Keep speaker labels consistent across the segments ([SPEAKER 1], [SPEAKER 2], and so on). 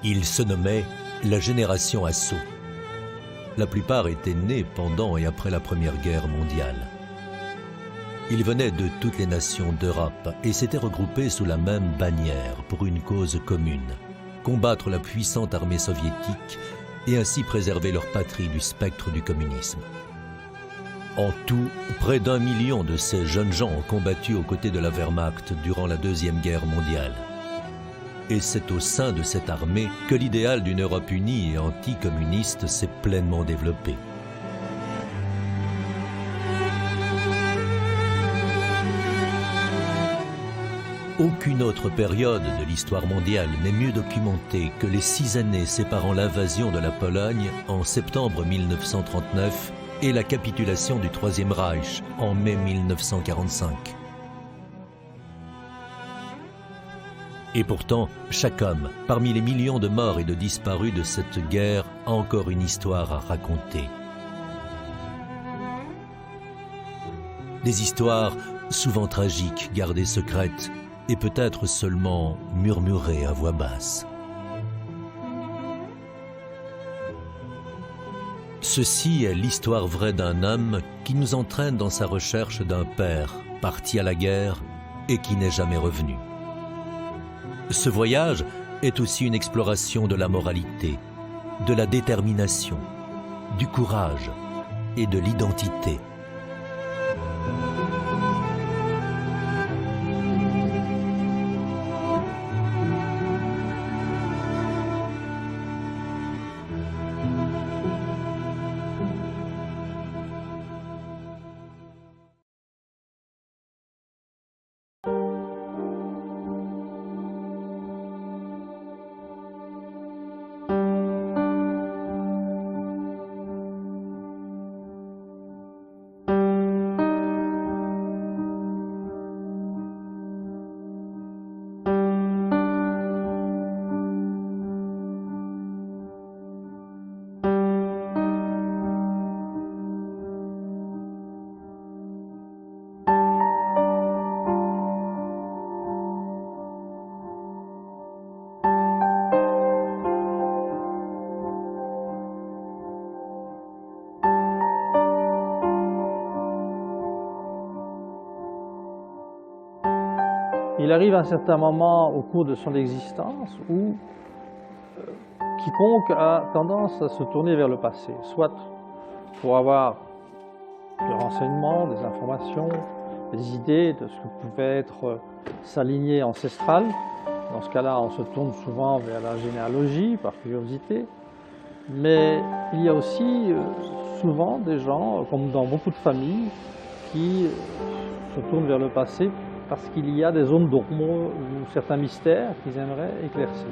[SPEAKER 1] Ils se nommaient la génération Assaut. La plupart étaient nés pendant et après la Première Guerre mondiale. Ils venaient de toutes les nations d'Europe et s'étaient regroupés sous la même bannière pour une cause commune: combattre la puissante armée soviétique et ainsi préserver leur patrie du spectre du communisme. En tout, près d'1 million de ces jeunes gens ont combattu aux côtés de la Wehrmacht durant la Deuxième Guerre mondiale. Et c'est au sein de cette armée que l'idéal d'une Europe unie et anticommuniste s'est pleinement développé. Aucune autre période de l'histoire mondiale n'est mieux documentée que les 6 années séparant l'invasion de la Pologne en septembre 1939 et la capitulation du Troisième Reich en mai 1945. Et pourtant, chaque homme, parmi les millions de morts et de disparus de cette guerre, a encore une histoire à raconter. Des histoires souvent tragiques, gardées secrètes, et peut-être seulement murmurées à voix basse. Ceci est l'histoire vraie d'un homme qui nous entraîne dans sa recherche d'un père parti à la guerre et qui n'est jamais revenu. Ce voyage est aussi une exploration de la moralité, de la détermination, du courage et de l'identité.
[SPEAKER 2] Il arrive à un certain moment au cours de son existence où quiconque a tendance à se tourner vers le passé, soit pour avoir des renseignements, des informations, des idées de ce que pouvait être sa lignée ancestrale. Dans ce cas-là, on se tourne souvent vers la généalogie, par curiosité. Mais il y a aussi souvent des gens, comme dans beaucoup de familles, qui se tournent vers le passé parce qu'il y a des zones d'ombre ou certains mystères qu'ils aimeraient éclaircir,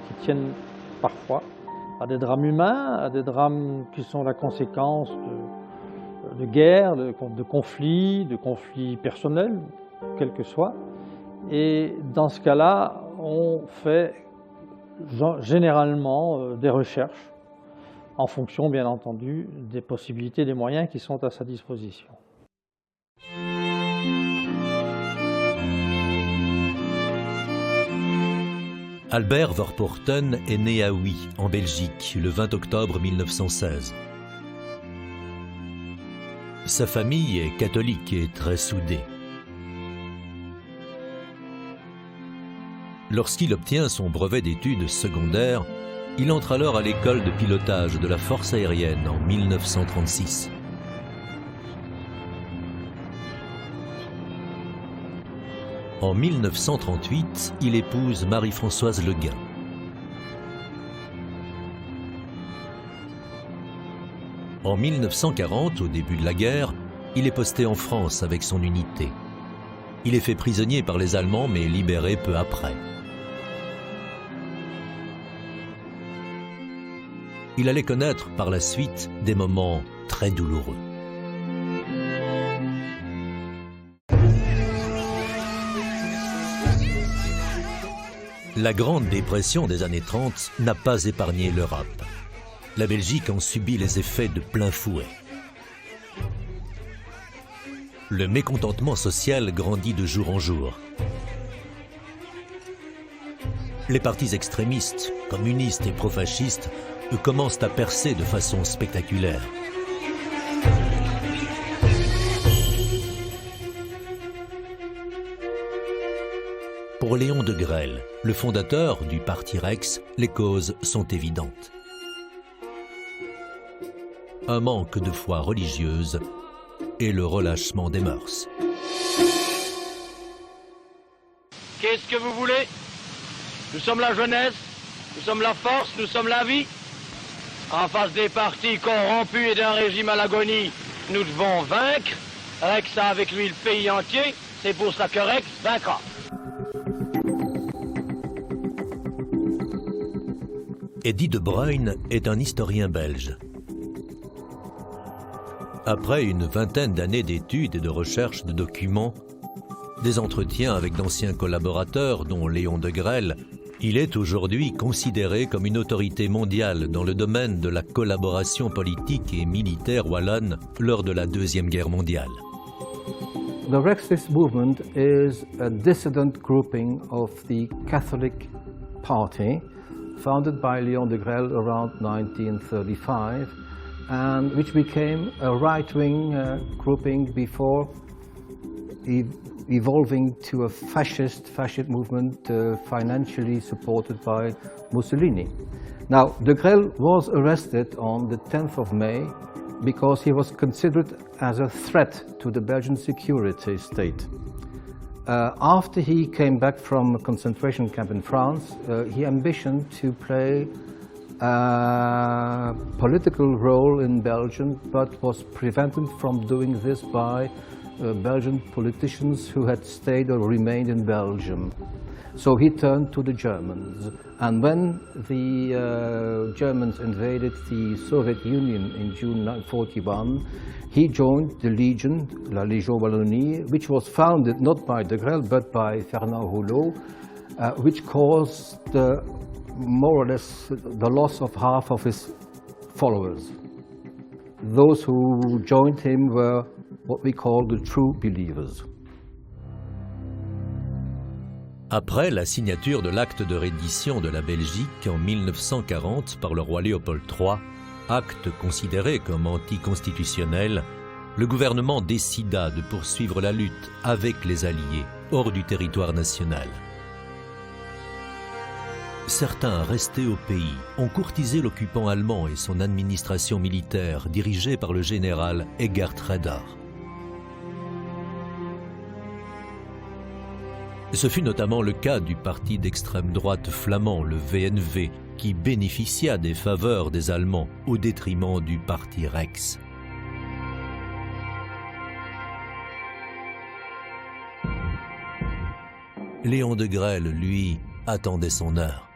[SPEAKER 2] qui tiennent parfois à des drames humains, à des drames qui sont la conséquence de guerres, de conflits personnels, quels que soient. Et dans ce cas-là, on fait généralement des recherches en fonction, bien entendu, des possibilités, des moyens qui sont à sa disposition.
[SPEAKER 1] Albert Verpoorten est né à Huy, en Belgique, le 20 octobre 1916. Sa famille est catholique et très soudée. Lorsqu'il obtient son brevet d'études secondaires, il entre alors à l'école de pilotage de la force aérienne en 1936. En 1938, il épouse Marie-Françoise Leguin. En 1940, au début de la guerre, il est posté en France avec son unité. Il est fait prisonnier par les Allemands, mais libéré peu après. Il allait connaître par la suite des moments très douloureux. La Grande Dépression des années 30 n'a pas épargné l'Europe. La Belgique en subit les effets de plein fouet. Le mécontentement social grandit de jour en jour. Les partis extrémistes, communistes et pro-fascistes, commencent à percer de façon spectaculaire. Pour Léon de Grelle, le fondateur du parti Rex, les causes sont évidentes. Un manque de foi religieuse et le relâchement des mœurs.
[SPEAKER 3] Qu'est-ce que vous voulez? Nous sommes la jeunesse, nous sommes la force, nous sommes la vie. En face des partis corrompus et d'un régime à l'agonie, nous devons vaincre. Rex a avec lui le pays entier, c'est pour ça que Rex vaincra.
[SPEAKER 1] Eddy de Bruyne est un historien belge. Après une vingtaine d'années d'études et de recherche de documents, des entretiens avec d'anciens collaborateurs, dont Léon de Grelle, il est aujourd'hui considéré comme une autorité mondiale dans le domaine de la collaboration politique et militaire wallonne lors de la Deuxième Guerre mondiale.
[SPEAKER 4] The Rexist movement is a dissident grouping of the Catholic Party founded by Léon de Grelle around 1935 and which became a right-wing grouping before evolving to a fascist movement financially supported by Mussolini. Now, de Grelle was arrested on the 10th of May because he was considered as a threat to the Belgian security state. After he came back from a concentration camp in France, he ambitioned to play a political role in Belgium, but was prevented from doing this by Belgian politicians who had stayed or remained in Belgium. So he turned to the Germans. And when the Germans invaded the Soviet Union in June 1941, he joined the Legion, La Légion Wallonie, which was founded not by de Grelle but by Fernand Hulot, which caused more or less the loss of half of his followers. Those who joined him were what we call the true believers.
[SPEAKER 1] Après la signature de l'acte de reddition de la Belgique en 1940 par le roi Léopold III, acte considéré comme anticonstitutionnel, le gouvernement décida de poursuivre la lutte avec les Alliés hors du territoire national. Certains restés au pays ont courtisé l'occupant allemand et son administration militaire dirigée par le général Egert Redar. Ce fut notamment le cas du parti d'extrême droite flamand, le VNV, qui bénéficia des faveurs des Allemands au détriment du parti Rex. Léon de Grelle, lui, attendait son heure.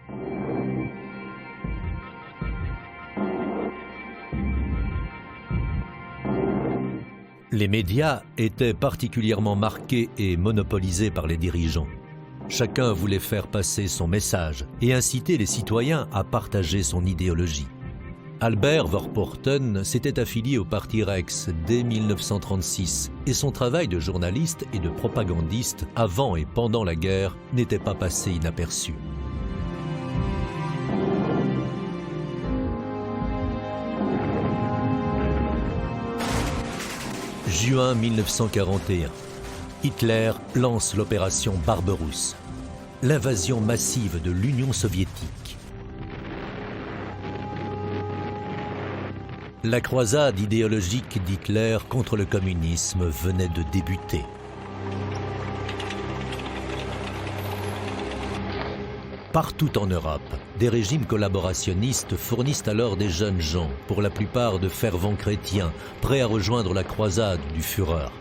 [SPEAKER 1] Les médias étaient particulièrement marqués et monopolisés par les dirigeants. Chacun voulait faire passer son message et inciter les citoyens à partager son idéologie. Albert Verpoorten s'était affilié au parti Rex dès 1936 et son travail de journaliste et de propagandiste avant et pendant la guerre n'était pas passé inaperçu. Juin 1941, Hitler lance l'opération Barberousse, l'invasion massive de l'Union soviétique. La croisade idéologique d'Hitler contre le communisme venait de débuter. Partout en Europe, des régimes collaborationnistes fournissent alors des jeunes gens, pour la plupart de fervents chrétiens, prêts à rejoindre la croisade du Führer.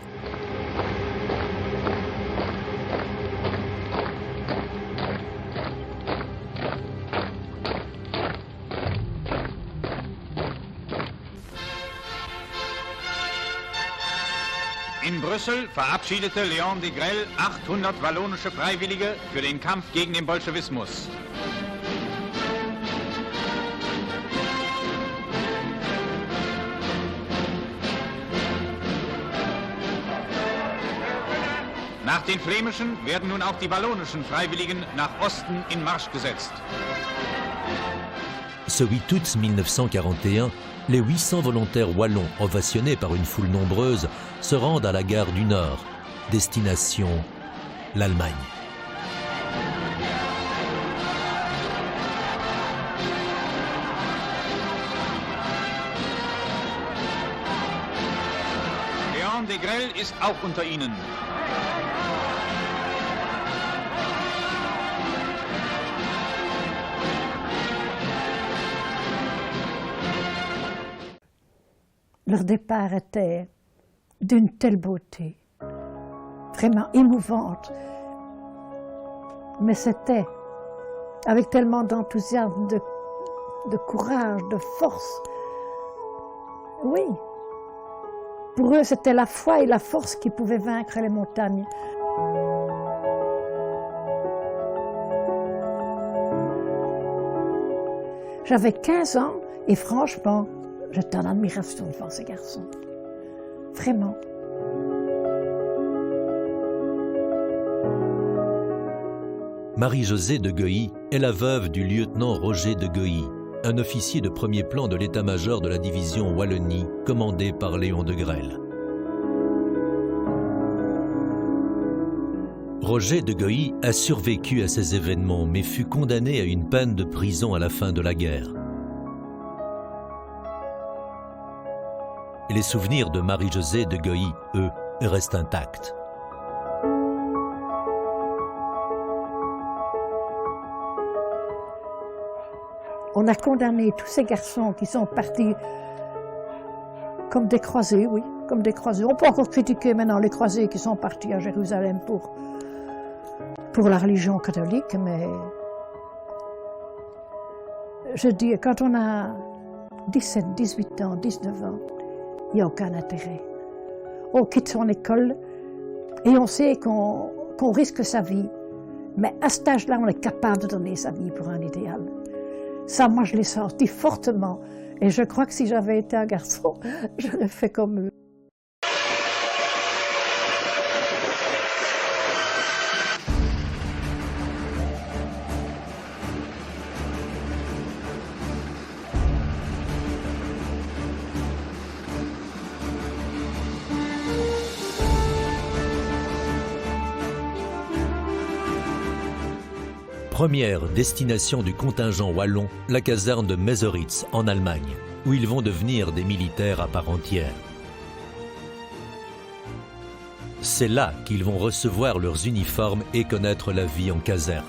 [SPEAKER 5] In Brüssel verabschiedete Léon de Grelle 800 wallonische Freiwillige für den Kampf gegen den Bolschewismus. Nach den flämischen werden nun auch die wallonischen Freiwilligen nach Osten in Marsch gesetzt.
[SPEAKER 1] Ce 8 août 1941, les 800 volontaires wallons, ovationnés par une foule nombreuse, se rendent à la gare du Nord, destination l'Allemagne.
[SPEAKER 5] Léon de Grelle ist auch unter ihnen.
[SPEAKER 6] Leur départ était d'une telle beauté, vraiment émouvante. Mais c'était avec tellement d'enthousiasme, de courage, de force. Oui, pour eux, c'était la foi et la force qui pouvaient vaincre les montagnes. J'avais 15 ans et franchement, j'étais en admiration devant ces garçons. Vraiment.
[SPEAKER 1] Marie-Josée de Goeilly est la veuve du lieutenant Roger de Goeilly, un officier de premier plan de l'état-major de la division Wallonie, commandé par Léon de Grelle. Roger de Goeilly a survécu à ces événements, mais fut condamné à une peine de prison à la fin de la guerre. Et les souvenirs de Marie-Josée de Goeilly, eux, restent intacts.
[SPEAKER 6] On a condamné tous ces garçons qui sont partis comme des croisés, oui, comme des croisés. On peut encore critiquer maintenant les croisés qui sont partis à Jérusalem pour la religion catholique, mais je dis, quand on a 17, 18 ans, 19 ans, il n'y a aucun intérêt. On quitte son école et on sait qu'on risque sa vie, mais à cet âge-là, on est capable de donner sa vie pour un idéal. Ça, moi, je l'ai senti fortement. Et je crois que si j'avais été un garçon, j'aurais fait comme eux.
[SPEAKER 1] Première destination du contingent wallon, la caserne de Meseritz en Allemagne, où ils vont devenir des militaires à part entière. C'est là qu'ils vont recevoir leurs uniformes et connaître la vie en caserne.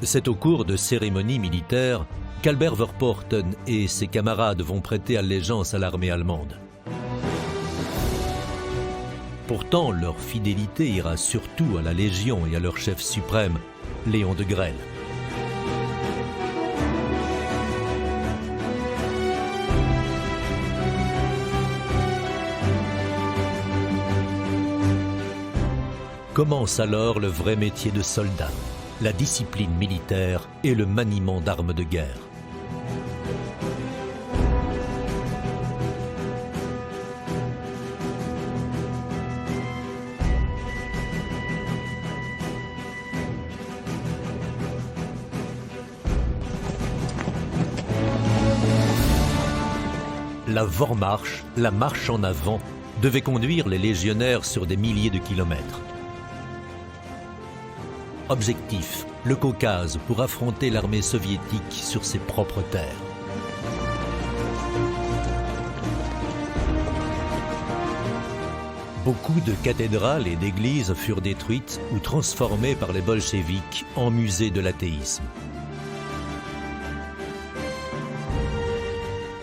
[SPEAKER 1] C'est au cours de cérémonies militaires qu'Albert Verpoorten et ses camarades vont prêter allégeance à l'armée allemande. Pourtant, leur fidélité ira surtout à la Légion et à leur chef suprême, Léon de Grelle. Commence alors le vrai métier de soldat, la discipline militaire et le maniement d'armes de guerre. La Vormarsch, la marche en avant, devait conduire les légionnaires sur des milliers de kilomètres. Objectif, le Caucase pour affronter l'armée soviétique sur ses propres terres. Beaucoup de cathédrales et d'églises furent détruites ou transformées par les bolcheviks en musées de l'athéisme.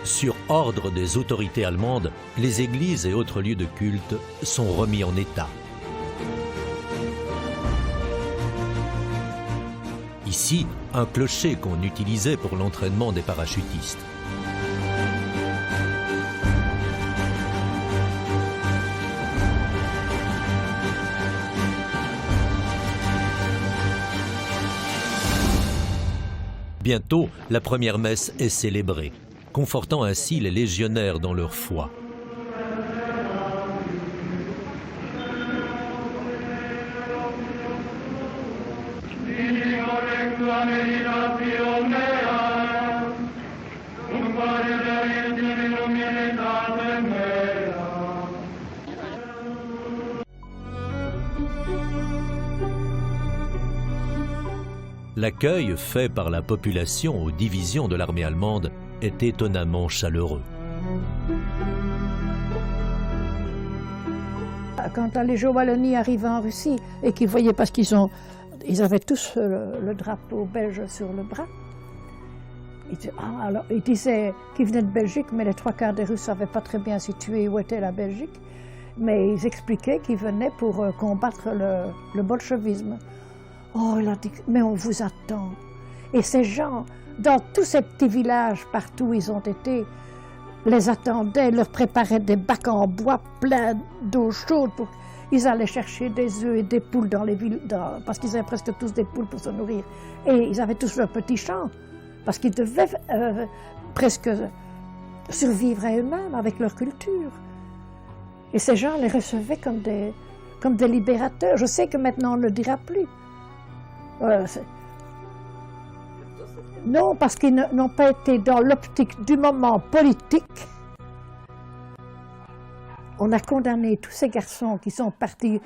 [SPEAKER 1] Sur ordre des autorités allemandes, les églises et autres lieux de culte sont remis en état. Ici, un clocher qu'on utilisait pour l'entraînement des parachutistes. Bientôt, la première messe est célébrée, confortant ainsi les légionnaires dans leur foi. L'accueil fait par la population aux divisions de l'armée allemande est étonnamment chaleureux.
[SPEAKER 6] Quand la Légion Wallonie arrivait en Russie et qu'ils voyaient, parce ils avaient tous le drapeau belge sur le bras, ils disaient qu'ils venaient de Belgique, mais les trois quarts des Russes ne savaient pas très bien situer où était la Belgique, mais ils expliquaient qu'ils venaient pour combattre le bolchevisme. Oh, il a dit, mais on vous attend. Et ces gens, dans tous ces petits villages, partout où ils ont été, les attendaient, leur préparaient des bacs en bois pleins d'eau chaude. Ils allaient chercher des œufs et des poules dans les villes, parce qu'ils avaient presque tous des poules pour se nourrir. Et ils avaient tous leurs petits champs, parce qu'ils devaient presque survivre à eux-mêmes avec leur culture. Et ces gens les recevaient comme des libérateurs. Je sais que maintenant on ne le dira plus. Non, parce qu'ils n'ont pas été dans l'optique du moment politique. On a condamné tous ces garçons qui sont partis.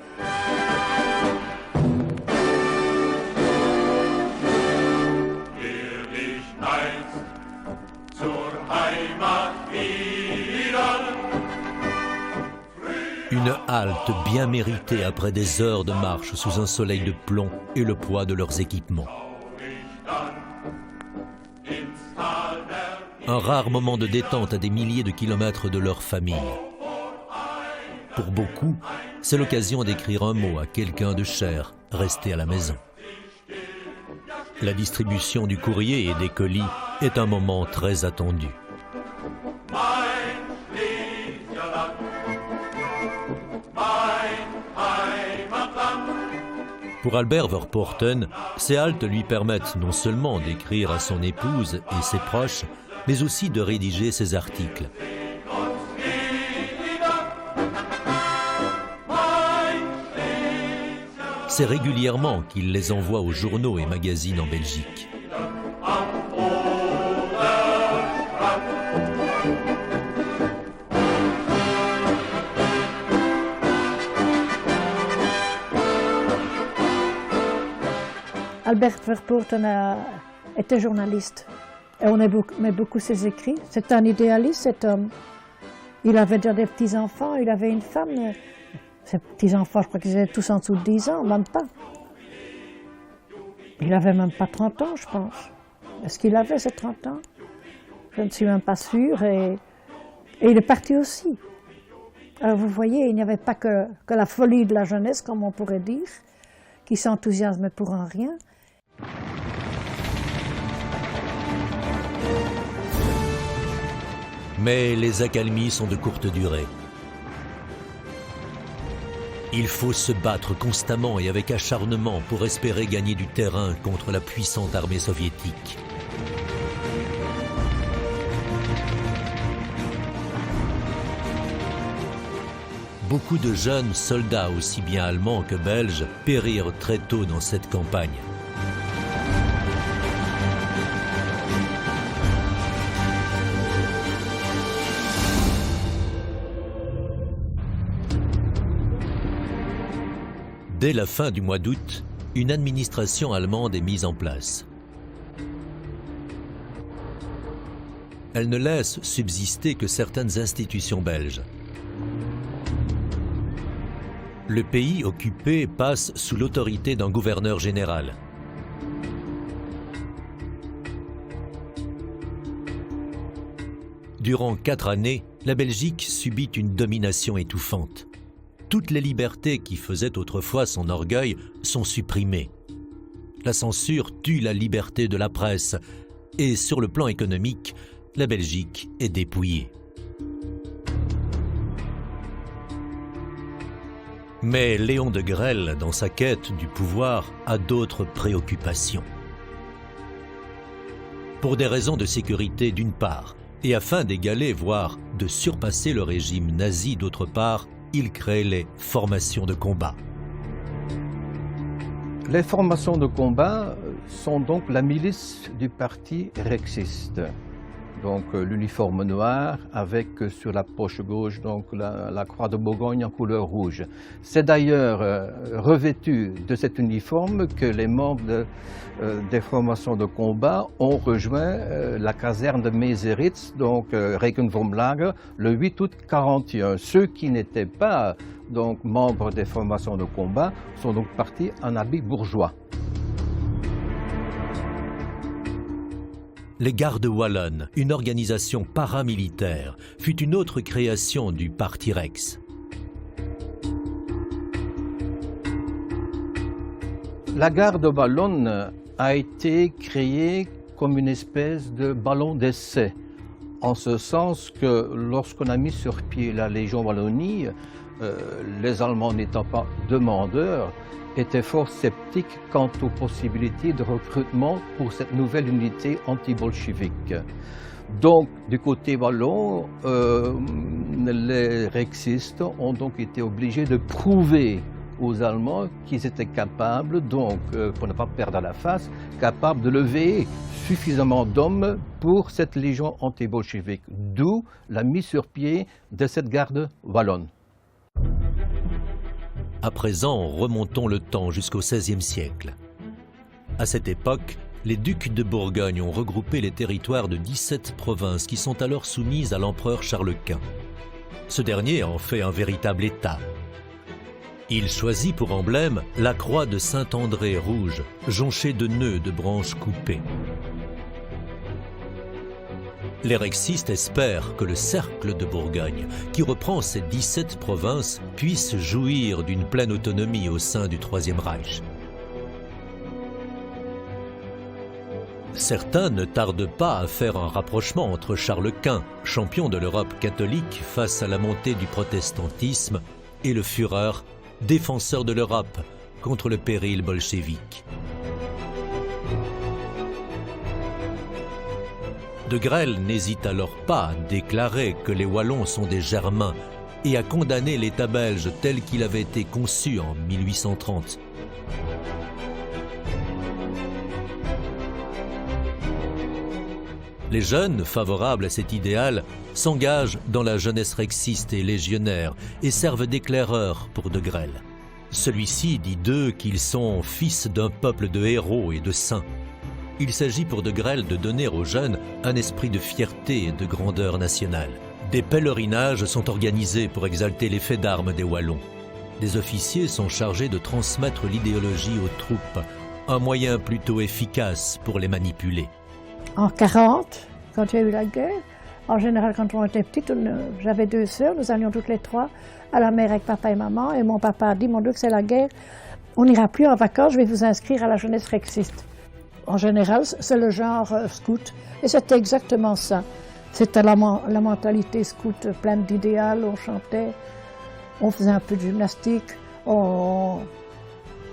[SPEAKER 1] Une halte bien méritée après des heures de marche sous un soleil de plomb et le poids de leurs équipements. Un rare moment de détente à des milliers de kilomètres de leur famille. Pour beaucoup, c'est l'occasion d'écrire un mot à quelqu'un de cher resté à la maison. La distribution du courrier et des colis est un moment très attendu. Pour Albert Verpoorten, ces haltes lui permettent non seulement d'écrire à son épouse et ses proches, mais aussi de rédiger ses articles. C'est régulièrement qu'il les envoie aux journaux et magazines en Belgique.
[SPEAKER 6] Albert Verpoorten était journaliste et on aimait beaucoup ses écrits. C'est un idéaliste, cet homme. Il avait déjà des petits-enfants, il avait une femme. Ses petits-enfants, je crois qu'ils étaient tous en dessous de 10 ans, même pas. Il n'avait même pas 30 ans, je pense. Est-ce qu'il avait ces 30 ans? Je ne suis même pas sûre. Et il est parti aussi. Alors vous voyez, il n'y avait pas que la folie de la jeunesse, comme on pourrait dire, qui s'enthousiasme pour un rien.
[SPEAKER 1] Mais les accalmies sont de courte durée. Il faut se battre constamment et avec acharnement pour espérer gagner du terrain contre la puissante armée soviétique. Beaucoup de jeunes soldats, aussi bien allemands que belges, périrent très tôt dans cette campagne. Dès la fin du mois d'août, une administration allemande est mise en place. Elle ne laisse subsister que certaines institutions belges. Le pays occupé passe sous l'autorité d'un gouverneur général. Durant 4 années, la Belgique subit une domination étouffante. Toutes les libertés qui faisaient autrefois son orgueil sont supprimées. La censure tue la liberté de la presse et sur le plan économique, la Belgique est dépouillée. Mais Léon de Grelle, dans sa quête du pouvoir, a d'autres préoccupations. pour des raisons de sécurité d'une part, et afin d'égaler, voire de surpasser le régime nazi d'autre part, il crée les formations de combat.
[SPEAKER 4] Les formations de combat sont donc la milice du parti rexiste. Donc l'uniforme noir avec sur la poche gauche donc la croix de Bourgogne en couleur rouge. C'est d'ailleurs revêtu de cet uniforme que les membres des formations de combat ont rejoint la caserne de Meseritz, donc Regenwurmlager, le 8 août 1941. Ceux qui n'étaient pas donc membres des formations de combat sont donc partis en habit bourgeois.
[SPEAKER 1] Les Gardes Wallonnes, une organisation paramilitaire, fut une autre création du Parti Rex.
[SPEAKER 4] La Garde Wallonne a été créée comme une espèce de ballon d'essai, en ce sens que lorsqu'on a mis sur pied la Légion Wallonie, les Allemands n'étant pas demandeurs, étaient fort sceptiques quant aux possibilités de recrutement pour cette nouvelle unité anti-bolchevique. Donc, du côté wallon, les rexistes ont donc été obligés de prouver aux Allemands qu'ils étaient capables, donc, pour ne pas perdre la face, capables de lever suffisamment d'hommes pour cette légion anti-bolchevique. D'où la mise sur pied de cette garde wallonne.
[SPEAKER 1] À présent, remontons le temps jusqu'au XVIe siècle. À cette époque, les ducs de Bourgogne ont regroupé les territoires de 17 provinces qui sont alors soumises à l'empereur Charles Quint. Ce dernier en fait un véritable État. Il choisit pour emblème la croix de Saint-André rouge, jonchée de nœuds de branches coupées. Les rexistes espèrent que le cercle de Bourgogne, qui reprend ces 17 provinces, puisse jouir d'une pleine autonomie au sein du Troisième Reich. Certains ne tardent pas à faire un rapprochement entre Charles Quint, champion de l'Europe catholique face à la montée du protestantisme, et le Führer, défenseur de l'Europe contre le péril bolchevique. De Grelle n'hésite alors pas à déclarer que les Wallons sont des Germains et à condamner l'État belge tel qu'il avait été conçu en 1830. Les jeunes, favorables à cet idéal, s'engagent dans la jeunesse rexiste et légionnaire et servent d'éclaireurs pour De Grelle. Celui-ci dit d'eux qu'ils sont fils d'un peuple de héros et de saints. Il s'agit pour De Grelle de donner aux jeunes un esprit de fierté et de grandeur nationale. Des pèlerinages sont organisés pour exalter les faits d'armes des Wallons. Des officiers sont chargés de transmettre l'idéologie aux troupes, un moyen plutôt efficace pour les manipuler.
[SPEAKER 6] En 1940, quand il y a eu la guerre, en général, quand on était petite, j'avais 2 sœurs, nous allions toutes les 3 à la mer avec papa et maman, et mon papa a dit, mon Dieu, que c'est la guerre, on n'ira plus en vacances, je vais vous inscrire à la jeunesse rexiste. En général, c'est le genre scout, et c'était exactement ça. C'était la mentalité scout, pleine d'idéal, on chantait, on faisait un peu de gymnastique,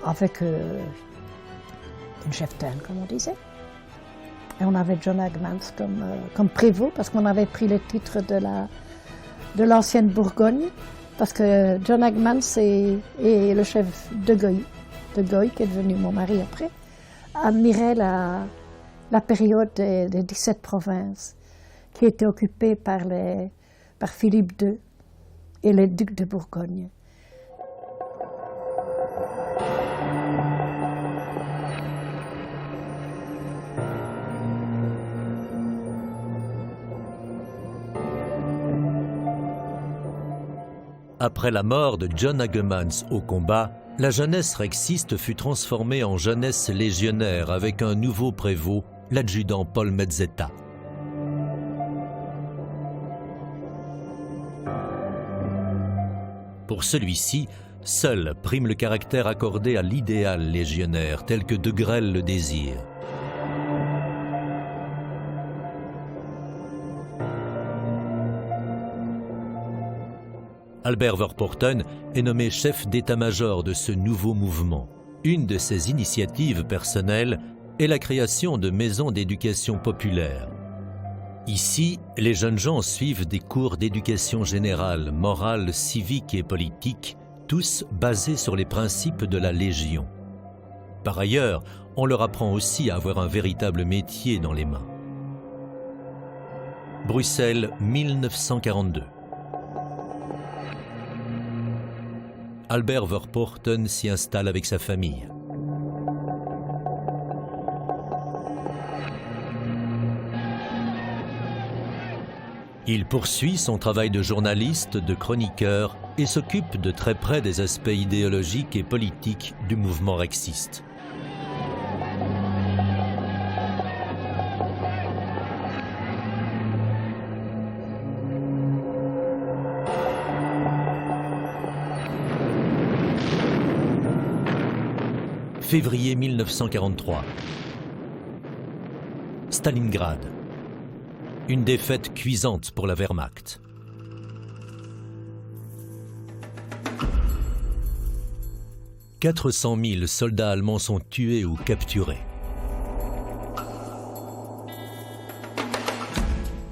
[SPEAKER 6] avec une cheftaine, comme on disait. Et on avait John Hagmans comme prévôt, parce qu'on avait pris le titre de l'ancienne Bourgogne, parce que John Hagmans est le chef de Goy, qui est devenu mon mari après, admirait la période des 17 provinces, qui était occupée par Philippe II et les ducs de Bourgogne.
[SPEAKER 1] Après la mort de John Hagmans au combat, la jeunesse rexiste fut transformée en jeunesse légionnaire avec un nouveau prévôt, l'adjudant Paul Mezzetta. Pour celui-ci, seul prime le caractère accordé à l'idéal légionnaire tel que De Grelle le désire. Albert Verpoorten est nommé chef d'état-major de ce nouveau mouvement. Une de ses initiatives personnelles est la création de maisons d'éducation populaire. Ici, les jeunes gens suivent des cours d'éducation générale, morale, civique et politique, tous basés sur les principes de la Légion. Par ailleurs, on leur apprend aussi à avoir un véritable métier dans les mains. Bruxelles, 1942. Albert Verpoorten s'y installe avec sa famille. Il poursuit son travail de journaliste, de chroniqueur et s'occupe de très près des aspects idéologiques et politiques du mouvement rexiste. Février 1943. Stalingrad. Une défaite cuisante pour la Wehrmacht. « 400 000 soldats allemands sont tués ou capturés.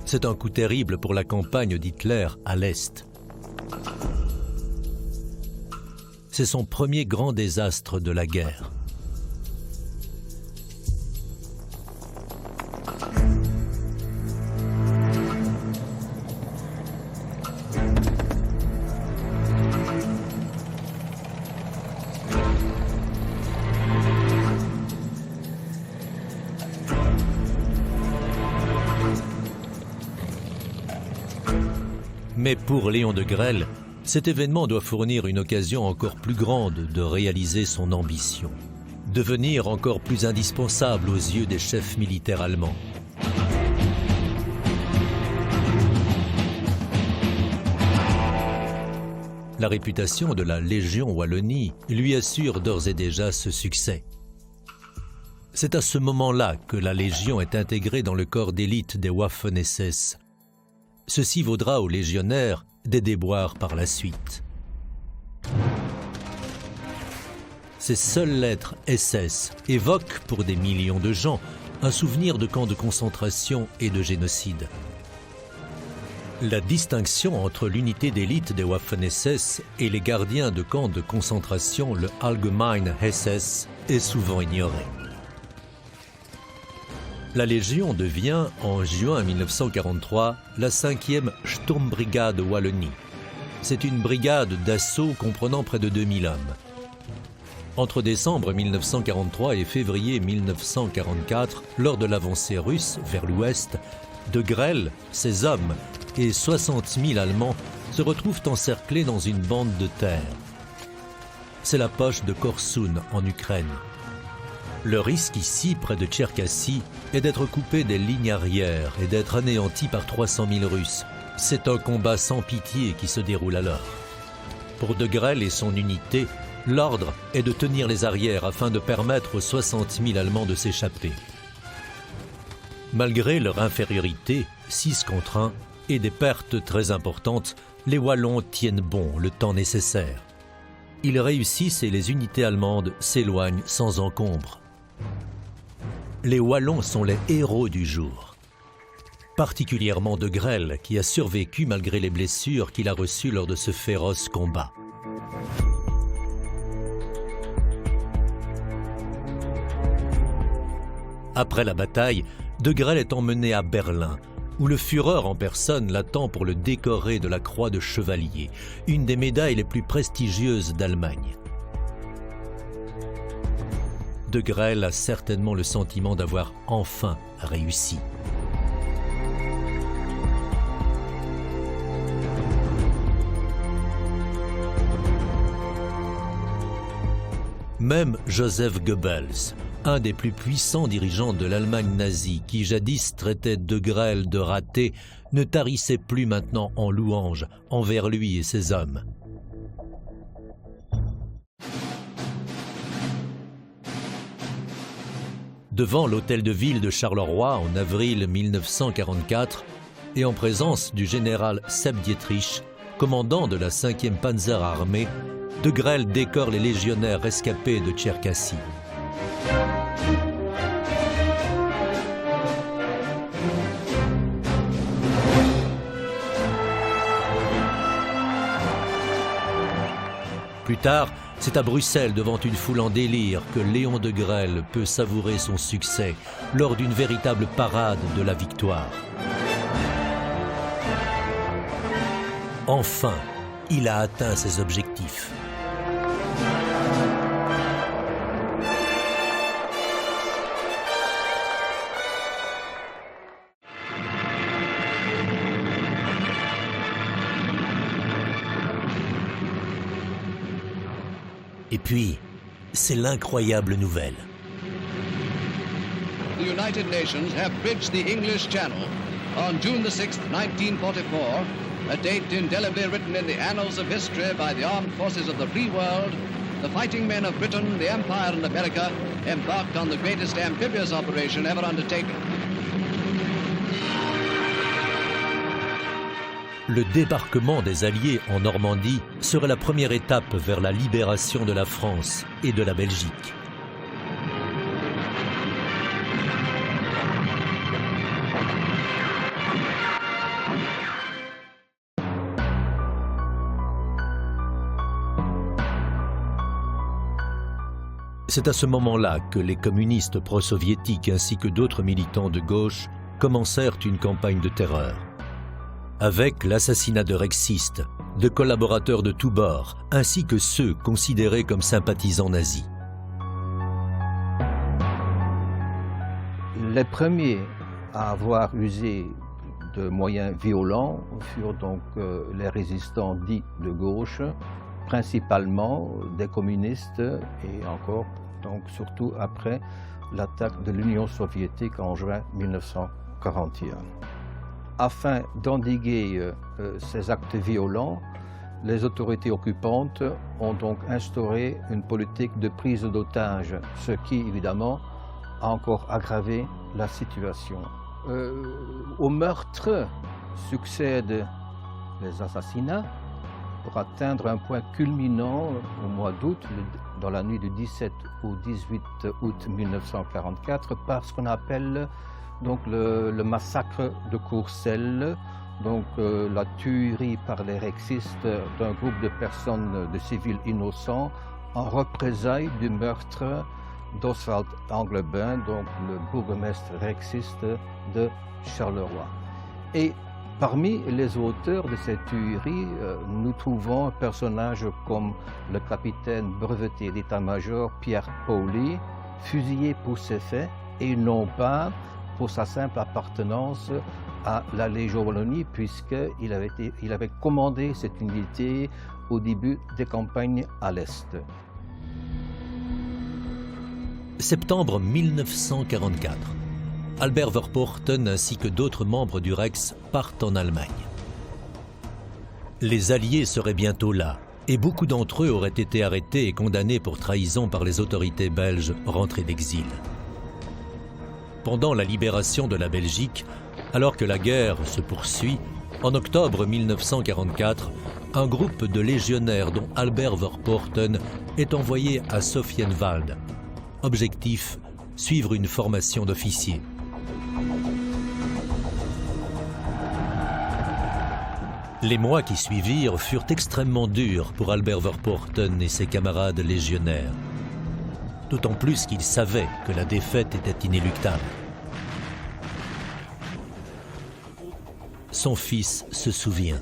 [SPEAKER 1] C'est un coup terrible pour la campagne d'Hitler à l'Est. C'est son premier grand désastre de la guerre. Mais pour Léon de Grelle, cet événement doit fournir une occasion encore plus grande de réaliser son ambition, devenir encore plus indispensable aux yeux des chefs militaires allemands. La réputation de la Légion Wallonie lui assure d'ores et déjà ce succès. C'est à ce moment-là que la Légion est intégrée dans le corps d'élite des Waffen-SS. Ceci vaudra aux légionnaires des déboires par la suite. Ces seules lettres SS évoquent pour des millions de gens un souvenir de camps de concentration et de génocide. La distinction entre l'unité d'élite des Waffen-SS et les gardiens de camps de concentration, le Allgemeine SS, est souvent ignorée. La Légion devient, en juin 1943, la 5e Sturmbrigade Wallonie. C'est une brigade d'assaut comprenant près de 2000 hommes. Entre décembre 1943 et février 1944, lors de l'avancée russe vers l'ouest, de Grelle, ses hommes et 60 000 Allemands se retrouvent encerclés dans une bande de terre. C'est la poche de Korsun en Ukraine. Le risque ici, près de Tcherkassy, est d'être coupé des lignes arrières et d'être anéanti par 300 000 Russes. C'est un combat sans pitié qui se déroule alors. Pour de Grelle et son unité, l'ordre est de tenir les arrières afin de permettre aux 60 000 Allemands de s'échapper. Malgré leur infériorité, 6 contre 1, et des pertes très importantes, les Wallons tiennent bon le temps nécessaire. Ils réussissent et les unités allemandes s'éloignent sans encombre. Les Wallons sont les héros du jour. Particulièrement de Grelle, qui a survécu malgré les blessures qu'il a reçues lors de ce féroce combat. Après la bataille, de Grelle est emmené à Berlin, où le Führer en personne l'attend pour le décorer de la Croix de Chevalier, une des médailles les plus prestigieuses d'Allemagne. De Grelle a certainement le sentiment d'avoir enfin réussi. Même Joseph Goebbels, un des plus puissants dirigeants de l'Allemagne nazie, qui jadis traitait de Grelle de raté, ne tarissait plus maintenant en louanges envers lui et ses hommes. Devant l'hôtel de ville de Charleroi en avril 1944 et en présence du général Sepp Dietrich, commandant de la 5e Panzerarmee, de Grelle décore les légionnaires rescapés de Tcherkassy. tard, c'est à Bruxelles, devant une foule en délire, que Léon de Grelle peut savourer son succès lors d'une véritable parade de la victoire. Enfin, il a atteint ses objectifs. Et puis, c'est l'incroyable nouvelle.
[SPEAKER 7] The United Nations have bridged the English Channel on June the 6th, 1944, a date indelibly written in the annals of history by the armed forces of the free world. The fighting men of Britain, the Empire and America embarked on the greatest amphibious operation ever undertaken.
[SPEAKER 1] Le débarquement des Alliés en Normandie serait la première étape vers la libération de la France et de la Belgique. C'est à ce moment-là que les communistes pro-soviétiques ainsi que d'autres militants de gauche commencèrent une campagne de terreur. Avec l'assassinat de rexistes, de collaborateurs de tous bords, ainsi que ceux considérés comme sympathisants nazis.
[SPEAKER 4] Les premiers à avoir usé de moyens violents furent donc les résistants dits de gauche, principalement des communistes et encore, donc surtout après l'attaque de l'Union soviétique en juin 1941. Afin d'endiguer ces actes violents, les autorités occupantes ont donc instauré une politique de prise d'otages, ce qui évidemment a encore aggravé la situation. Au meurtre succèdent les assassinats pour atteindre un point culminant au mois d'août, dans la nuit du 17 au 18 août 1944, par ce qu'on appelle donc le massacre de Courcelles, donc la tuerie par les rexistes d'un groupe de personnes, de civils innocents, en représailles du meurtre d'Oswald Anglebin, donc le bourgmestre rexiste de Charleroi. Et parmi les auteurs de cette tuerie, nous trouvons un personnage comme le capitaine breveté d'état-major Pierre Pauly, fusillé pour ses faits et non pas pour sa simple appartenance à la Légion Wallonie, puisqu'il avait commandé cette unité au début des campagnes à l'Est.
[SPEAKER 1] Septembre 1944. Albert Verpoorten ainsi que d'autres membres du Rex partent en Allemagne. Les Alliés seraient bientôt là, et beaucoup d'entre eux auraient été arrêtés et condamnés pour trahison par les autorités belges rentrées d'exil. Pendant la libération de la Belgique, alors que la guerre se poursuit, en octobre 1944, un groupe de légionnaires dont Albert Verpoorten est envoyé à Sophienwald. Objectif, suivre une formation d'officier. Les mois qui suivirent furent extrêmement durs pour Albert Verpoorten et ses camarades légionnaires. D'autant plus qu'il savait que la défaite était inéluctable. Son fils se souvient.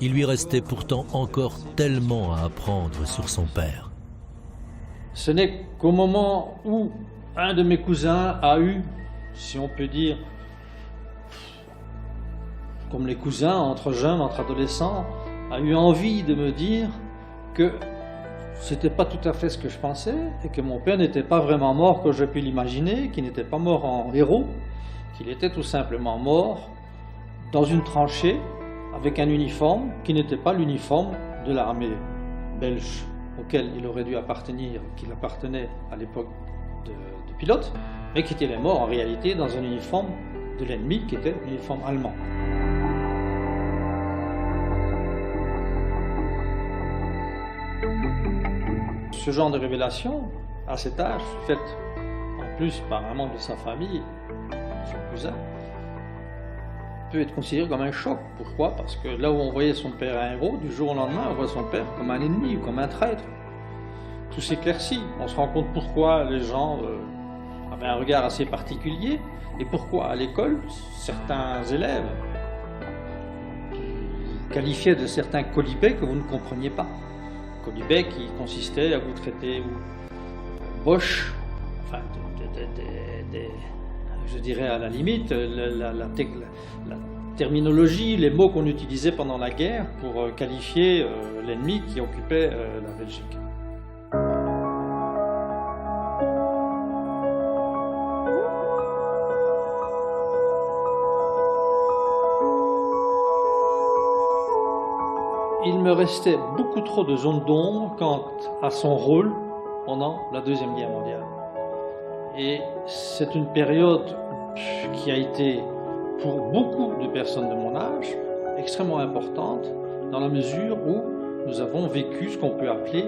[SPEAKER 1] Il lui restait pourtant encore tellement à apprendre sur son père.
[SPEAKER 2] Ce n'est qu'au moment où un de mes cousins a eu, si on peut dire, comme les cousins, entre jeunes, entre adolescents, a eu envie de me dire que c'était pas tout à fait ce que je pensais et que mon père n'était pas vraiment mort comme je pu l'imaginer, qu'il n'était pas mort en héros, qu'il était tout simplement mort dans une tranchée avec un uniforme qui n'était pas l'uniforme de l'armée belge auquel il aurait dû appartenir, qu'il appartenait à l'époque de pilote, mais qui était mort en réalité dans un uniforme de l'ennemi qui était l'uniforme allemand. Ce genre de révélation, à cet âge, faite en plus par un membre de sa famille, son cousin, peut être considéré comme un choc. Pourquoi? Parce que là où on voyait son père un héros, du jour au lendemain, on voit son père comme un ennemi ou comme un traître. Tout s'éclaircit. On se rend compte pourquoi les gens avaient un regard assez particulier et pourquoi à l'école, certains élèves qualifiaient de certains quolibets que vous ne compreniez pas. Quolibets qui consistaient à vous traiter boche, enfin, je dirais à la limite, la terminologie, les mots qu'on utilisait pendant la guerre pour qualifier l'ennemi qui occupait la Belgique. Il me restait beaucoup trop de zones d'ombre quant à son rôle pendant la Deuxième Guerre mondiale. Et c'est une période qui a été, pour beaucoup de personnes de mon âge, extrêmement importante dans la mesure où nous avons vécu ce qu'on peut appeler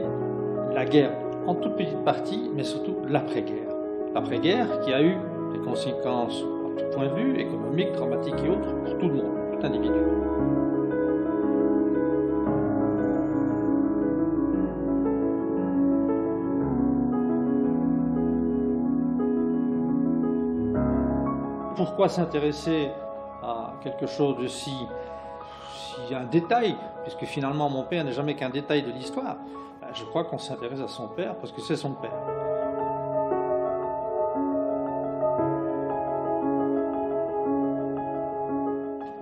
[SPEAKER 2] la guerre en toute petite partie, mais surtout l'après-guerre. L'après-guerre qui a eu des conséquences à tout point de vue, économiques, dramatiques et autres, pour tout le monde, tout individu. Pourquoi s'intéresser à quelque chose de si un détail, puisque finalement mon père n'est jamais qu'un détail de l'histoire. Je crois qu'on s'intéresse à son père parce que c'est son père.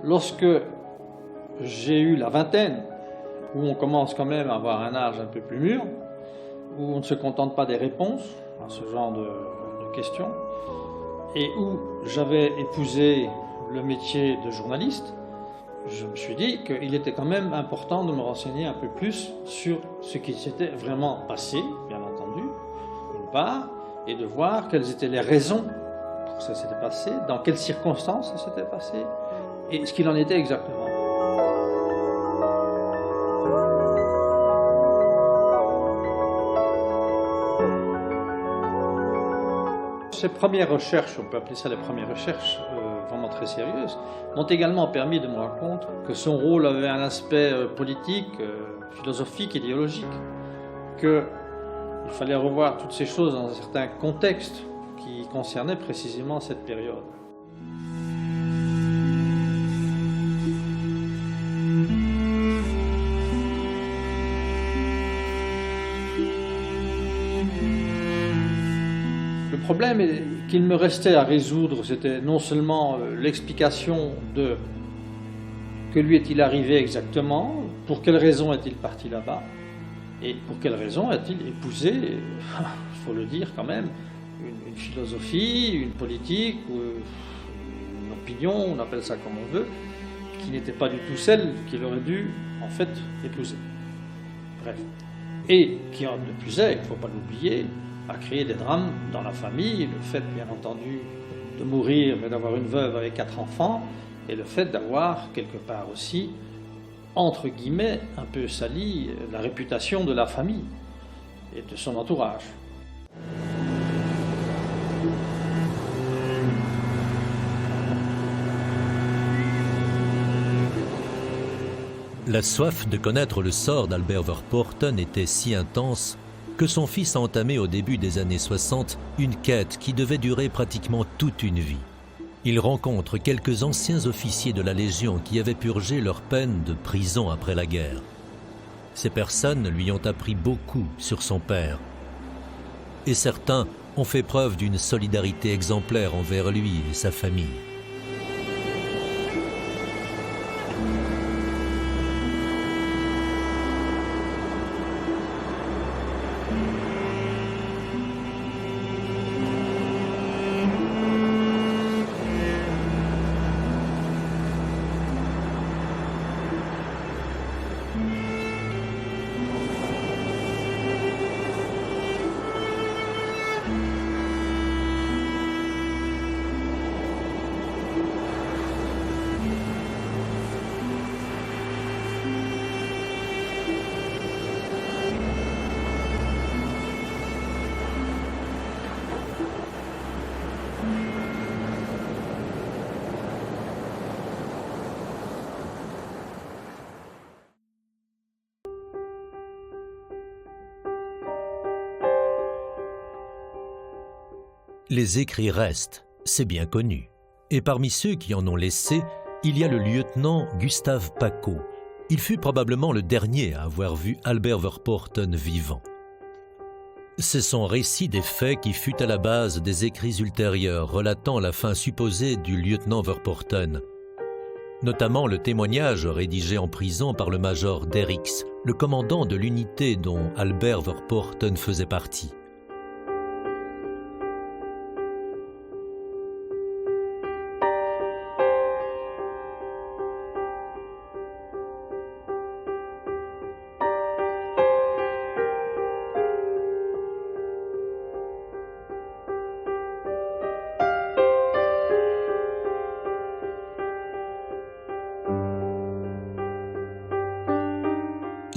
[SPEAKER 2] Lorsque j'ai eu la vingtaine, où on commence quand même à avoir un âge un peu plus mûr, où on ne se contente pas des réponses à ce genre de questions, et où j'avais épousé le métier de journaliste, je me suis dit qu'il était quand même important de me renseigner un peu plus sur ce qui s'était vraiment passé, bien entendu, d'une part, et de voir quelles étaient les raisons pour que ça s'était passé, dans quelles circonstances ça s'était passé, et ce qu'il en était exactement. Ces premières recherches, on peut appeler ça les premières recherches vraiment très sérieuses, m'ont également permis de me rendre compte que son rôle avait un aspect politique, philosophique, idéologique, qu'il fallait revoir toutes ces choses dans un certain contexte qui concernait précisément cette période. Le problème qu'il me restait à résoudre, c'était non seulement l'explication de que lui est-il arrivé exactement, pour quelles raisons est-il parti là-bas, et pour quelles raisons a-t-il épousé, il faut le dire quand même, une philosophie, une politique, une opinion, on appelle ça comme on veut, qui n'était pas du tout celle qu'il aurait dû en fait épouser. Bref. Et qui en de plus est, il ne faut pas l'oublier, a créé des drames dans la famille, le fait bien entendu de mourir mais d'avoir une veuve avec 4 enfants, et le fait d'avoir quelque part aussi, entre guillemets, un peu sali la réputation de la famille et de son entourage.
[SPEAKER 1] La soif de connaître le sort d'Albert Verpoorten était si intense que son fils a entamé au début des années 60 une quête qui devait durer pratiquement toute une vie. Il rencontre quelques anciens officiers de la Légion qui avaient purgé leur peine de prison après la guerre. Ces personnes lui ont appris beaucoup sur son père. Et certains ont fait preuve d'une solidarité exemplaire envers lui et sa famille. Les écrits restent, c'est bien connu. Et parmi ceux qui en ont laissé, il y a le lieutenant Gustave Paccot. Il fut probablement le dernier à avoir vu Albert Verpooten vivant. C'est son récit des faits qui fut à la base des écrits ultérieurs relatant la fin supposée du lieutenant Verpooten, notamment le témoignage rédigé en prison par le major Derricks, le commandant de l'unité dont Albert Verpooten faisait partie.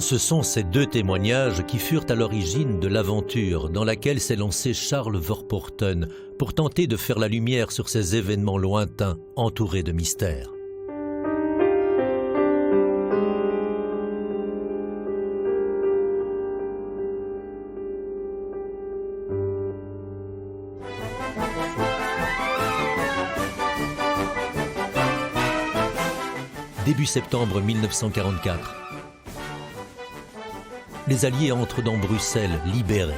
[SPEAKER 1] Ce sont ces deux témoignages qui furent à l'origine de l'aventure dans laquelle s'est lancé Charles Verpooten pour tenter de faire la lumière sur ces événements lointains entourés de mystères. Début septembre 1944. Les Alliés entrent dans Bruxelles, libérés.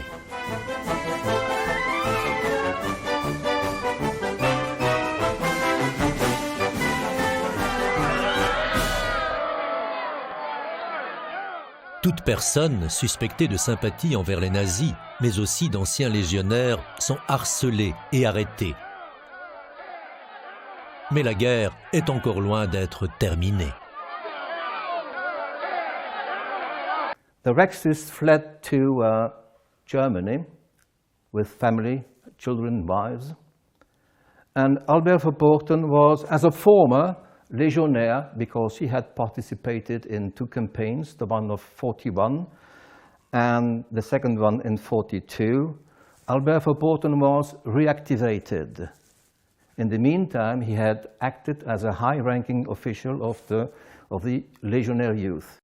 [SPEAKER 1] Toute personne suspectée de sympathie envers les nazis, mais aussi d'anciens légionnaires, sont harcelés et arrêtés. Mais la guerre est encore loin d'être terminée.
[SPEAKER 4] The Rexists fled to Germany with family, children, wives. And Albert Verpooten was, as a former legionnaire, because he had participated in two campaigns, the one of 41 and the second one in 42, Albert Verpooten was reactivated. In the meantime, he had acted as a high-ranking official of the legionnaire youth.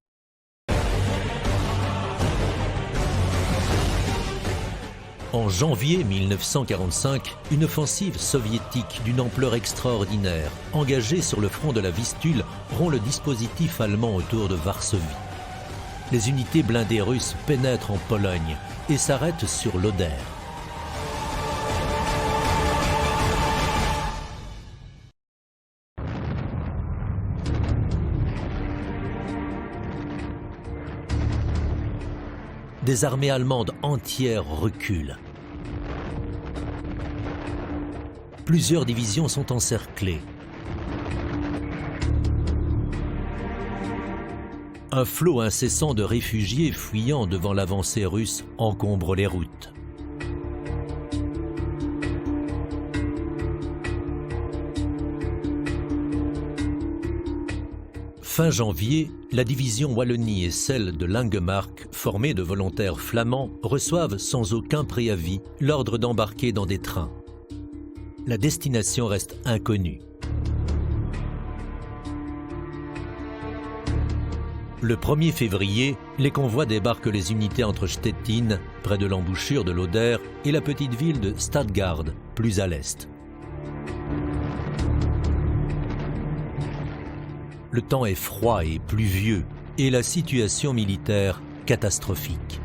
[SPEAKER 1] En janvier 1945, une offensive soviétique d'une ampleur extraordinaire, engagée sur le front de la Vistule, rompt le dispositif allemand autour de Varsovie. Les unités blindées russes pénètrent en Pologne et s'arrêtent sur l'Oder. Des armées allemandes entières reculent. Plusieurs divisions sont encerclées. Un flot incessant de réfugiés fuyant devant l'avancée russe encombre les routes. Fin janvier, la division Wallonie et celle de Langemarck, formées de volontaires flamands, reçoivent sans aucun préavis l'ordre d'embarquer dans des trains. La destination reste inconnue. Le 1er février, les convois débarquent les unités entre Stettin, près de l'embouchure de l'Oder, et la petite ville de Stadtgard, plus à l'est. Le temps est froid et pluvieux, et la situation militaire catastrophique.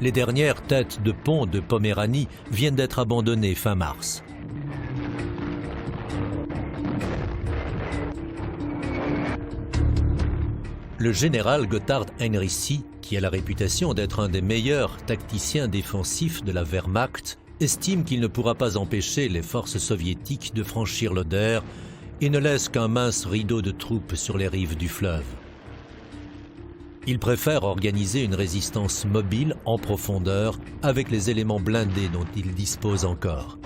[SPEAKER 1] Les dernières têtes de pont de Poméranie viennent d'être abandonnées fin mars. Le général Gotthard Heinrici, qui a la réputation d'être un des meilleurs tacticiens défensifs de la Wehrmacht, estime qu'il ne pourra pas empêcher les forces soviétiques de franchir l'Oder et ne laisse qu'un mince rideau de troupes sur les rives du fleuve. Il préfère organiser une résistance mobile en profondeur avec les éléments blindés dont il dispose encore.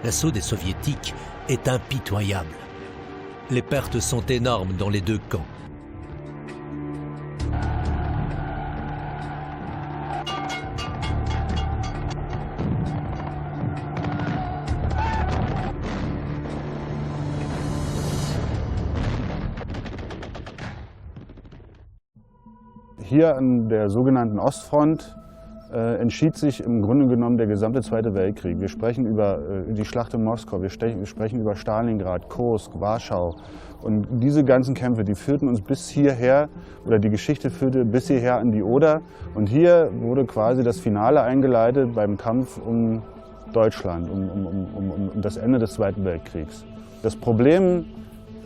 [SPEAKER 1] L'assaut des Soviétiques est impitoyable. Les pertes sont énormes dans les deux camps.
[SPEAKER 8] Hier an der sogenannten Ostfront entschied sich im Grunde genommen der gesamte Zweite Weltkrieg. Wir sprechen über die Schlacht um Moskau, wir sprechen über Stalingrad, Kursk, Warschau. Und diese ganzen Kämpfe, die führten uns bis hierher, oder die Geschichte führte bis hierher an die Oder. Und hier wurde quasi das Finale eingeleitet beim Kampf um Deutschland, um das Ende des Zweiten Weltkriegs. Das Problem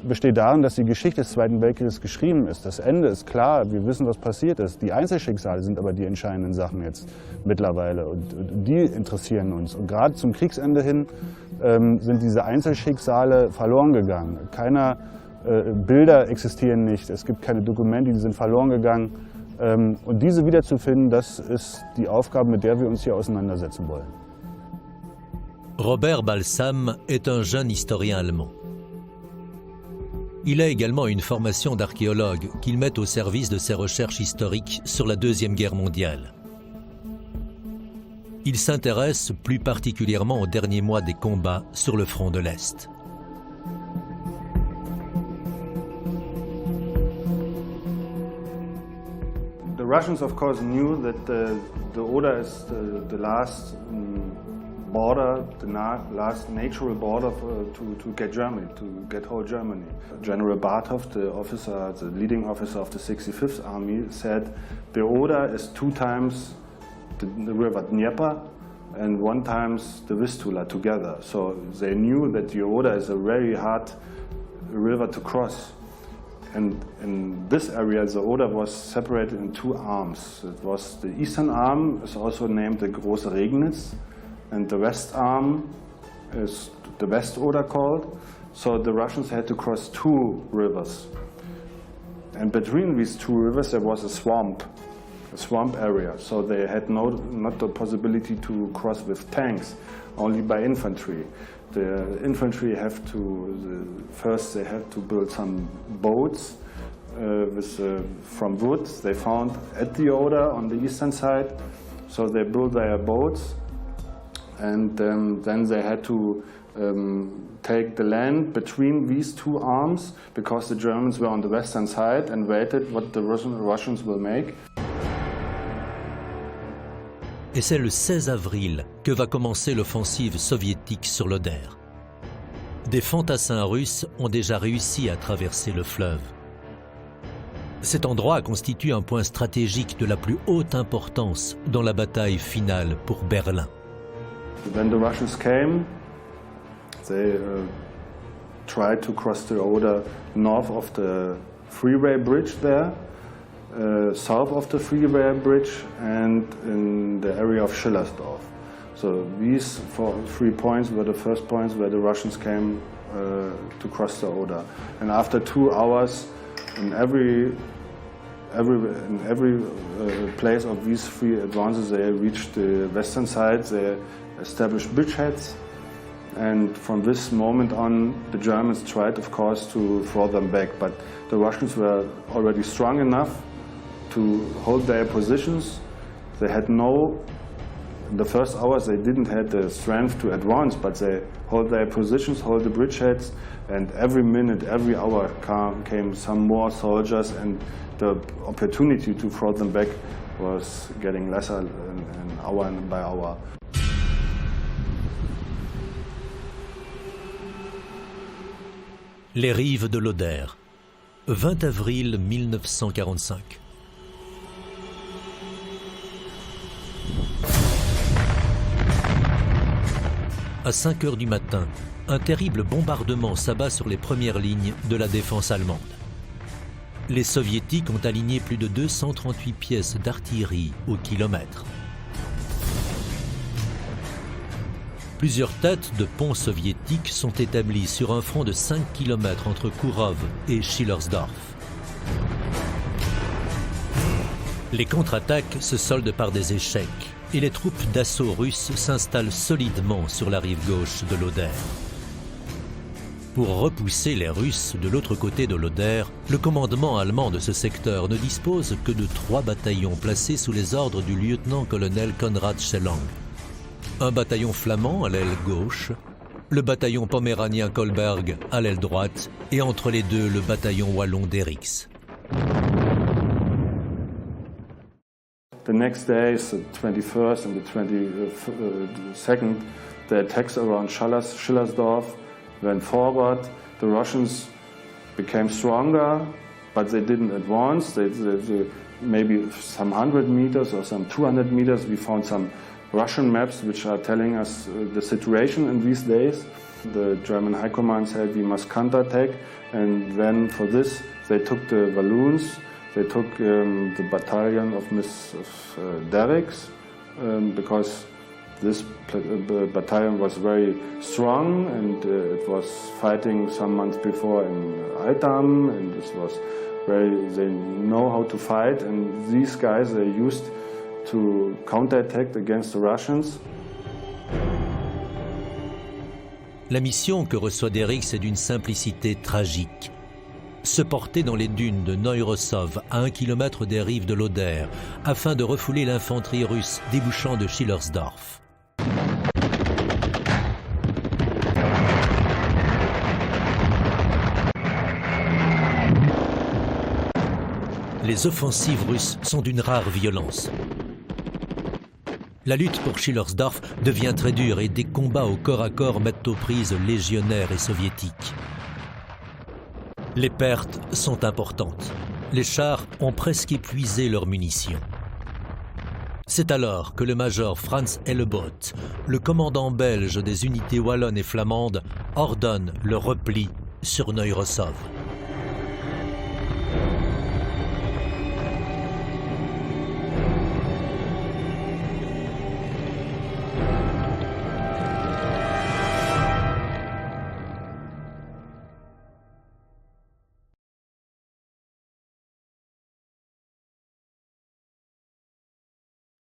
[SPEAKER 8] besteht darin, dass die Geschichte des Zweiten Weltkriegs geschrieben ist. Das Ende ist klar, wir wissen, was passiert ist. Die Einzelschicksale sind aber die entscheidenden Sachen jetzt mittlerweile und die interessieren uns. Und gerade zum Kriegsende hin sind diese Einzelschicksale verloren gegangen. Bilder existieren nicht, es gibt keine Dokumente, die sind verloren gegangen. Und diese wiederzufinden, das ist die Aufgabe, mit der wir uns hier auseinandersetzen wollen.
[SPEAKER 1] Robert Balsam est un jeune historien allemand. Il a également une formation d'archéologue qu'il met au service de ses recherches historiques sur la Deuxième Guerre mondiale. Il s'intéresse plus particulièrement aux derniers mois des combats sur le front de l'Est.
[SPEAKER 8] The Russians, of course, knew that the Oder is the last border, the last natural border to get Germany, to get whole Germany. General Bartov, the leading officer of the 65th Army, said the Oder is 2 times the river Dnieper and 1 times the Vistula together. So they knew that the Oder is a very hard river to cross. And in this area, the Oder was separated in 2 arms. It was the eastern arm is also named the Große Regnitz, and the west arm is the West Oder called. So the Russians had to cross 2 rivers. And between these 2 rivers there was a swamp area. So they had not the possibility to cross with tanks, only by infantry. The infantry first they had to build some boats from wood they found at the Oder on the eastern side. So they built their boats. And then they had to take the land between these 2 arms because the Germans were on the western side and waited what the Russians will make.
[SPEAKER 1] Et c'est le 16 avril que va commencer l'offensive soviétique sur l'Oder. Des fantassins russes ont déjà réussi à traverser le fleuve. Cet endroit constitue un point stratégique de la plus haute importance dans la bataille finale pour Berlin.
[SPEAKER 8] When the Russians came, they tried to cross the Oder north of the freeway bridge there, south of the freeway bridge, and in the area of Schillersdorf. So these 3 points were the first points where the Russians came to cross the Oder. And after 2 hours, in every place of these 3 advances, they reached the western side. They established bridgeheads, and from this moment on, the Germans tried, of course, to throw them back. But the Russians were already strong enough to hold their positions. They had in the first hours, they didn't have the strength to advance, but they hold their positions, hold the bridgeheads, and every minute, every hour came some more soldiers, and the opportunity to throw them back was getting lesser hour by hour.
[SPEAKER 1] Les rives de l'Oder, 20 avril 1945. À 5 heures du matin, un terrible bombardement s'abat sur les premières lignes de la défense allemande. Les soviétiques ont aligné plus de 238 pièces d'artillerie au kilomètre. Plusieurs têtes de ponts soviétiques sont établies sur un front de 5 km entre Kourov et Schillersdorf. Les contre-attaques se soldent par des échecs et les troupes d'assaut russes s'installent solidement sur la rive gauche de l'Oder. Pour repousser les Russes de l'autre côté de l'Oder, le commandement allemand de ce secteur ne dispose que de 3 bataillons placés sous les ordres du lieutenant-colonel Konrad Schellang. Un bataillon flamand à l'aile gauche, le bataillon poméranien Kolberg à l'aile droite et entre les deux le bataillon wallon d'Erix.
[SPEAKER 8] The next day, the 21st and the 22nd, the attacks around Schillersdorf went forward. The Russians became stronger, but they didn't advance. They maybe some 100 meters or some 200 meters. We found some Russian maps which are telling us the situation in these days. The German High Command said we must counterattack, and then for this they took the Walloons, they took the battalion of Miss Derricks, because this battalion was very strong, and it was fighting some months before in Altam, and this was they know how to fight, and these guys they used to counterattack against the Russians.
[SPEAKER 1] La mission que reçoit Derricks est d'une simplicité tragique. Se porter dans les dunes de Neurosov, à 1 kilomètre des rives de l'Oder, afin de refouler l'infanterie russe débouchant de Schillersdorf. Les offensives russes sont d'une rare violence. La lutte pour Schillersdorf devient très dure et des combats au corps à corps mettent aux prises légionnaires et soviétiques. Les pertes sont importantes. Les chars ont presque épuisé leurs munitions. C'est alors que le major Franz Helleboth, le commandant belge des unités wallonnes et flamandes, ordonne le repli sur Neurosov.